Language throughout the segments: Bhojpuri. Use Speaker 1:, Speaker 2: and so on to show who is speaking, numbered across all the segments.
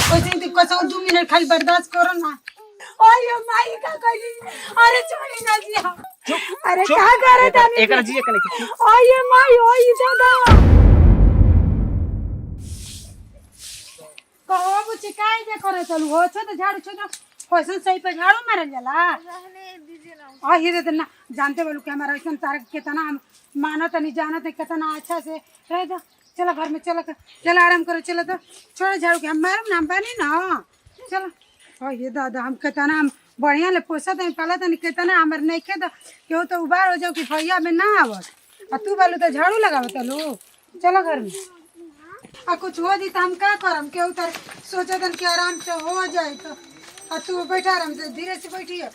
Speaker 1: कैसे तू कसो 2 मिनट खाली बर्दाश्त करो ना। ओए माई का करी, अरे छोड़ी ना दिया। अरे क्या करे तनी
Speaker 2: एकरा जी एकने के
Speaker 1: ओए माई ओए दादा कहो बुची काय जे करे चलू हो छ तो झाड़ू छ तो कैसे सही पे झाड़ू मारल जाला।
Speaker 3: रहने दीजिए ना।
Speaker 1: आ ये ना जानते बोलू कि हमारा ऐसा तार कितना हम मानत नहीं जानत है कितना अच्छा से रह दो। चलो घर में चलो चलो आराम करो चलो तो छोड़ झाड़ू के हम मारम ना बनी ना चलो। ओ ये दादा हम कितना हम बढ़िया ले पोसत है पालत नहीं कितना हमर नहीं खे तो केहू तो उबार हो जाओ कि भैया में ना आवत आ तू बालू तो झाड़ू लगावत लो। चलो घर में आ कुछ हो जी तो हम का करम केहू तो सोचत कि आराम से हो जाए तो आ तू बैठा आराम से धीरे से बैठियो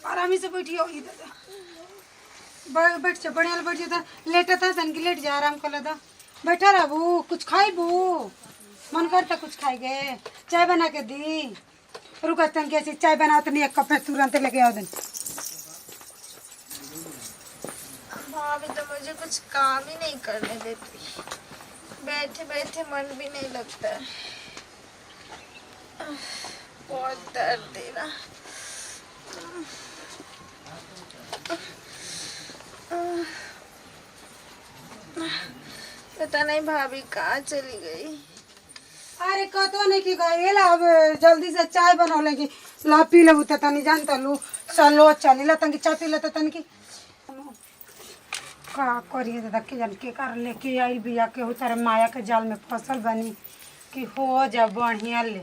Speaker 1: आराम से बैठियो ई दादा बैठ जा बढ़िया बैठ जा लेट था तन की लेट जा आराम कर ले बैठा रहबू कुछ खाइबू मन करता कुछ खाएगे चाय बना के दी रुका तन के चाय बना तो नहीं एक कप में तुरंत लेके आओ दिन।
Speaker 3: भाभी तो मुझे कुछ काम ही नहीं करने देती, बैठे बैठे मन भी नहीं लगता है। बहुत दर्द दे रहा। पता नहीं भाभी कहाँ चली गई।
Speaker 1: अरे कतो नहीं की गई ला अब जल्दी से चाय बना लेगी ला पी लेबू त तनी जानता लू चलो चली ला तनी चाय पी ले त तनी की का करिए दादा के जान के कर लेके आई बिया के हो तारे माया के जाल में फसल बनी कि हो जा बढ़िया ले।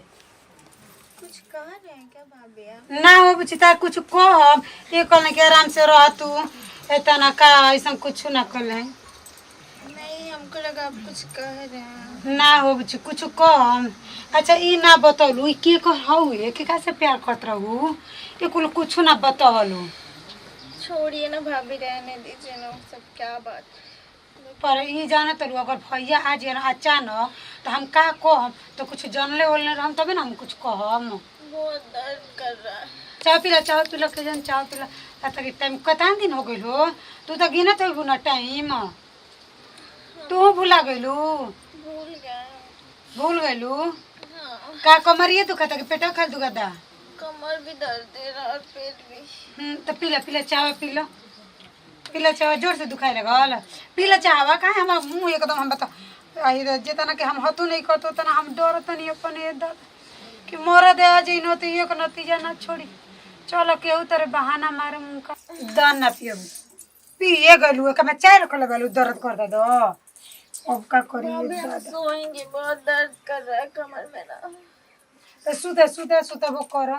Speaker 3: कुछ कह रहे हैं क्या भाभी आप?
Speaker 1: ना हो बुचिता कुछ कह ये कल के आराम से रह तू इतना का ऐसा कुछ ना कल है
Speaker 3: नहीं, हमको लगा आप कुछ कह रहे हैं।
Speaker 1: ना हो बुची कुछ कह। अच्छा ई ना बतौलू के कहू के का से प्यार करत रहू ये कुल कुछ ना बतौलू।
Speaker 3: छोड़िए ना भाभी, रहने दीजिए ना, सब क्या बात।
Speaker 1: पर ई जानत रहू अगर भैया आ जाए अचानक तो हम का कहम तो कुछ जानले बोलने रहम तबे ना हम कुछ कहम।
Speaker 3: बहुत दर्द कर रहा है।
Speaker 1: चाय पीला के जन चाय पीला तक टाइम कतना दिन हो गइल हो तू तो गिनत हो ना टाइम तू भुला गइलू भूल गइलू।
Speaker 3: हाँ,
Speaker 1: का कमरिए दुखता कि पेटा खा दुखता।
Speaker 3: कमर भी दर्द दे रहा और पेट भी।
Speaker 1: तो पीला चाय पीला चाय जोर से दुखाए लगल पीला चाहवा काहे हमार मुंह एकदम हम बता आई जितना कि हम हतू नहीं करतो तना हम डरत नहीं अपने दर्द कि मोरा दे आ जइनो तो एक नतीजा ना छोड़ी। चलो केहू तेरे बहाना मारे मुंह का दान ना पियब पिए गलू एक में चाय रखल गलू दर्द कर दे दो अब का करी दादा।
Speaker 3: सोएंगे, बहुत दर्द कर रहा है कमर में ना।
Speaker 1: सुते वो कर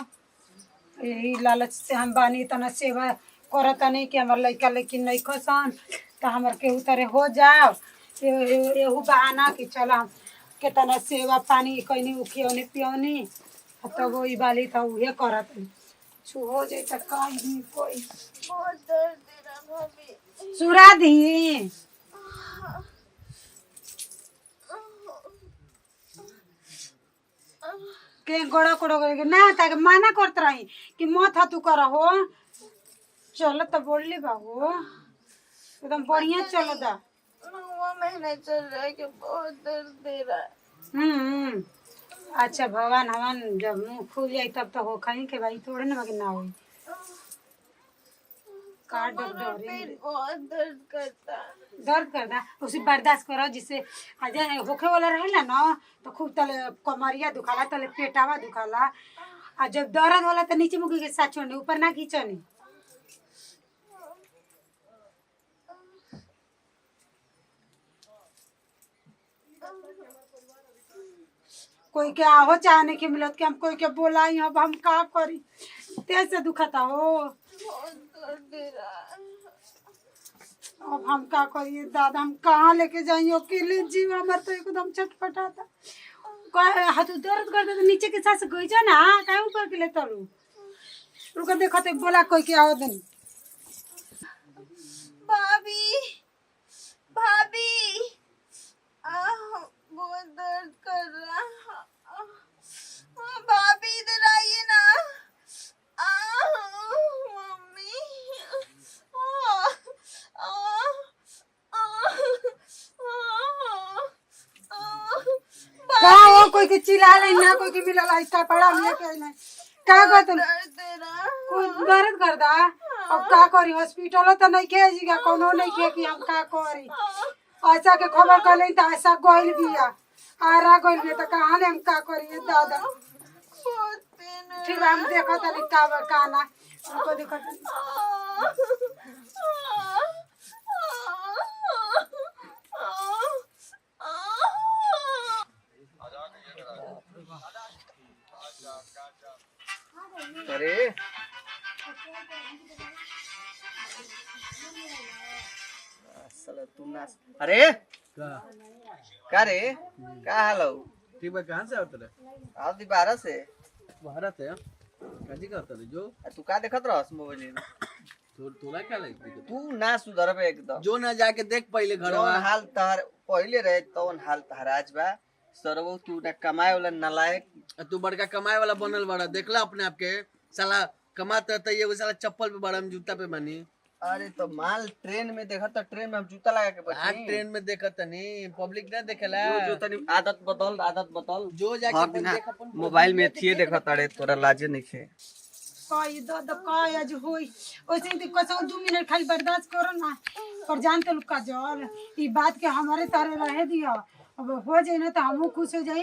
Speaker 1: यही लालच से हम बानी तना सेवा करत नहीं कि हमार लइका लेकिन नहीं खसन तो हमार केहू तरे हो जाओ एहू बहाना कि चल हम केतना सेवा पानी कैनी उखियौनी पियौनी तब वही बाली था उहे करत कुछ हो जाए तो कहीं कोई
Speaker 3: बहुत दर्द दे रहा भाभी।
Speaker 1: सुरा दी के गोड़ा कोड़ो करके ना ताके माना करत रही कि मत तू कर हो चल तो बोल ली बाबू एकदम बढ़िया चल दा।
Speaker 3: 9वां महीना चल रहा है कि बहुत दर्द दे रहा है।
Speaker 1: अच्छा भगवान हवन जब मुंह खुल जाए तब तो हो कहीं के भाई थोड़े ना ना हो का
Speaker 3: कमर और पेट बहुत
Speaker 1: दर्द करता उसे बर्दाश्त करो जिससे आज होखे वाला रहेला ना तो खूब तले कमरिया दुखाला तले पेटावा दुखाला आ जब दर्द होला तो नीचे मुकी के साथ छोड़ने ऊपर ना खींचनी। कोई के आहो चाहने के मिलत कि हम कोई के बोलाई अब हम का करी तेज से दुखता हो
Speaker 3: बहुत दर्द दे रहा है।
Speaker 1: अब हम का करिए दादा हम कहाँ लेके जाइए अकेले जीव हमार तो एकदम छटपटाता हाथ दर्द करते तो नीचे के साथ गई जा ना काहे ऊपर के ले तलू रुका देखो तो बोला कोई के आओ दिन।
Speaker 3: भाभी भाभी बहुत दर्द कर रहा है। भाभी इधर आइए ना। मम्मी
Speaker 1: का हो कोई के चिल्ला ले ना कोई के मिलल है कपड़ा हम लेके आइले का कहत कोई दर्द कर दा अब का करी हॉस्पिटल तो नहीं के जीगा कोनो नहीं के कि हम का करी ऐसा के खबर कर ले त ऐसा गोइल बिया आरा गोइल बिया त कहां ले हम का करी दादा ठीक है हम देखो तनी का ना उनको देखो
Speaker 2: अरे साला तू नाच अरे का रे का हाल हो
Speaker 4: ठीक बा कहां से आवत रे
Speaker 2: आओ दी 12 से
Speaker 4: भारत है काजी करत रे जो
Speaker 2: तू का देखत रहस मोबाइल में
Speaker 4: तोला क्या लगती
Speaker 2: तू ना सुधर बे एकदम
Speaker 4: जो ना जाके देख पहले घर
Speaker 2: जौन हाल तहर पहले रहे तौन हाल तहर आज बा सरवो तू ना कमाए वाला नालायक
Speaker 4: तू बड़का कमाए वाला बनल बड़ा देखला अपने आप के साला कमाता त एगो साला चप्पल पे बड़ा हम जूता पे बनी
Speaker 2: अरे तो माल ट्रेन में देखत त ट्रेन में हम जूता लगा के
Speaker 4: आज
Speaker 2: बैठी
Speaker 4: ट्रेन में देखत नहीं पब्लिक ना देखेला
Speaker 2: जो तनी आदत बदल
Speaker 4: जो जाके
Speaker 2: हाँ,
Speaker 4: अपन
Speaker 2: बिना
Speaker 4: देख अपन
Speaker 2: मोबाइल में थिए देखत अरे तोरा लाजे नहीं खे
Speaker 1: कई दो कई आज होई ओसे तो कसो 2 मिनट खाली बर्दाश्त करो ना पर जानते लोग का जल ई बात के हमारे तारे रहे दिया अब हो जाए ना तो हमहू खुश हो जाई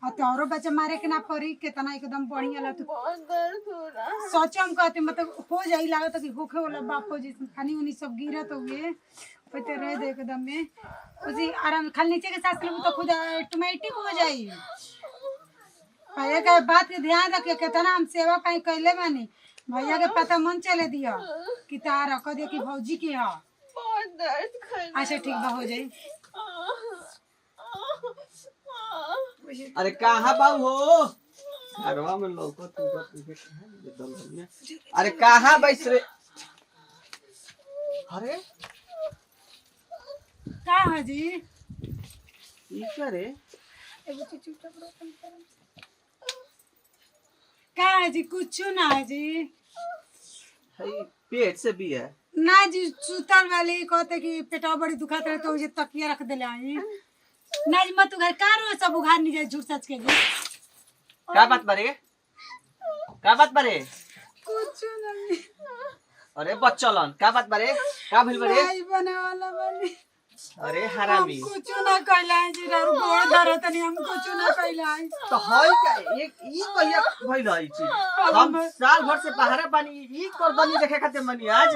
Speaker 1: और तोरो बच्चा मारे के ना पड़ी कितना एकदम बढ़िया ला तू
Speaker 3: बहुत दर्द हो रहा है।
Speaker 1: सोचो हम कहते मतलब हो जाई लागत कि होखे वाला बाप हो जैसे खानी उनी सब गिरत हुए पते रह दे एकदम में उसी आराम खाली नीचे के सांस लेबू तो खुद ऑटोमेटिक हो जाई भैया के बात के ध्यान रखिए कितना हम सेवा पाई कैले बानी भैया के पता मन चले दिया कि तार रख दे कि भौजी के ह
Speaker 3: बहुत दर्द कर
Speaker 1: अच्छा ठीक बा हो जाई
Speaker 2: अरे कहाँ बाबू हो घरवा में लौको तू अरे कहाँ बैस रे अरे
Speaker 1: का है जी
Speaker 2: ई क्या रे
Speaker 1: एगो चुपचाप रोकन करम का है जी कुछ ना है जी
Speaker 2: हई पेट से भी है
Speaker 1: ना जी सुतल वाली कहते कि पेटवा बड़ी दुखात रहे तो उसे तकिया रख देले आई ना जी मत उघार का रो सब उघार नहीं जाए झूठ सच के जी
Speaker 2: का बात बारे
Speaker 1: कुछ नहीं
Speaker 2: अरे बच्चलन का बात बारे का भइल बारे
Speaker 1: नहीं बने वाला बनी
Speaker 2: अरे हरामी
Speaker 1: कुछ ना कहला है जी रो गोड़ धरत नहीं हम कुछ ना कहला है
Speaker 2: तो हई का एक ई कहिया भइल हई चीज हम साल भर से पहाड़ा पानी ई करदनी देखे खातिर मनी आज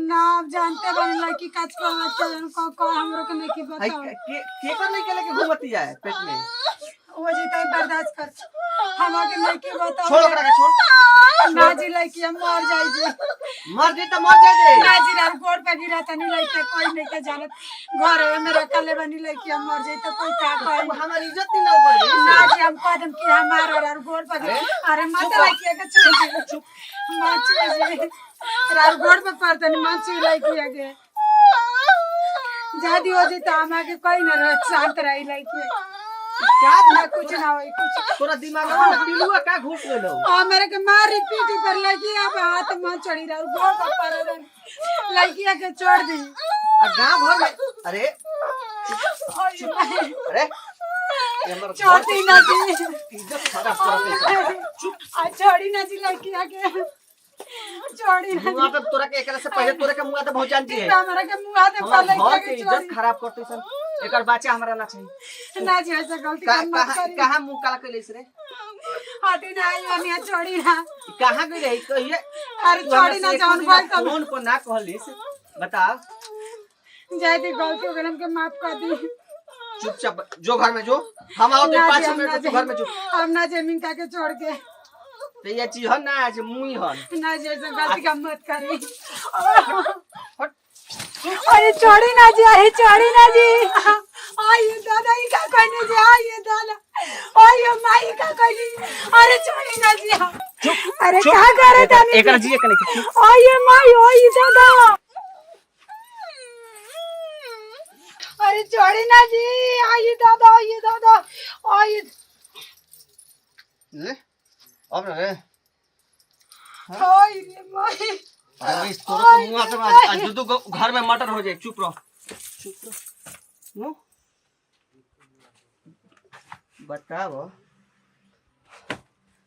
Speaker 1: ना आप जानते बन लड़की काच कर लगते को हमरो के नहीं की
Speaker 2: हई
Speaker 1: बताओ
Speaker 2: के कर नहीं के लेके घूमती है पेट में
Speaker 1: वो जी तो बर्दाश्त कर हमरा के नहीं की बताओ
Speaker 2: छोड़ ओकरा के छोड़
Speaker 1: ना जी लड़की हम मर जाई जी
Speaker 2: मर जी तो मर जाए दे
Speaker 1: ना जी राम गोड़ पे गिरा तनी लइके कोई नहीं के जानत घर है मेरा कले बनी लइके हम मर जाई तो कोई का
Speaker 2: अब
Speaker 1: कहे
Speaker 2: हमारी इज्जत नहीं ना ऊपर
Speaker 1: ना जी हम कदम की हमारा राम गोड़ पे गिरा अरे मत लइके के छोड़ चुप मत जी राम गोड़ पे पर तनी मत लइके के जादी हो जी तो हमारे कोई ना रह शांत रही लइके
Speaker 2: क्या
Speaker 1: ना कुछ ना होई कुछ
Speaker 2: तोरा दिमाग में पिलुआ का घुस गेलो
Speaker 1: आ मेरे के मारी पीटी पर लगी अब हाथ में चढ़ी रहा गोड़ पर लड़किया के छोड़ दी
Speaker 2: गांव भर में अरे अरे
Speaker 1: छोड़ी ना जी
Speaker 2: इज्जत खराब करते
Speaker 1: आ छोड़ी ना जी लड़किया के छोड़ी ना
Speaker 2: मुंह पे तोरा के एकरा से पहले तोरे के मुंह पे बहुत जानती है
Speaker 1: हमारा के मुंह हाथ पर
Speaker 2: हमारे
Speaker 1: लड़किया
Speaker 2: घर के
Speaker 1: के
Speaker 2: इज्जत
Speaker 1: छोड़ी
Speaker 2: खराब करते सन एकर बच्चा हमरा ना चाहिए
Speaker 1: ना जी ऐसा गलती कर मत करी
Speaker 2: कहां मुंह काला कइले रे
Speaker 1: हटी ना आई वानिया छोड़ी ना
Speaker 2: कहां गई रही कहिए
Speaker 1: अरे छोड़ी ना जान भाई तो
Speaker 2: फोन पर ना कहलिस बता
Speaker 1: जाय दी गलती हो गलम के माफ कर दी
Speaker 2: चुपचाप जो घर में जो हम आओ तो 5 मिनट तो घर में जो
Speaker 1: हम ना जमीन का के छोड़ के
Speaker 2: तो ये चीज है ना आज मुंह हन
Speaker 1: ना जैसे गलती का मत करी अरे छोड़ी ना जी अरे छोड़ी ना जी आइए दादा ये क्या कहने जी आइए दादा आइए माई क्या कहने अरे छोड़ी ना जी अरे क्या कर रहे थे
Speaker 2: एकरा जी कने
Speaker 1: आइए माई आइए दादा अरे छोड़ी ना जी आइए दादा आइए
Speaker 2: ले अब रे
Speaker 1: आइए माई
Speaker 2: अरे इस तोरे के मुंह पे आज दूध घर में मटर हो जाए चुप रहो नो बताओ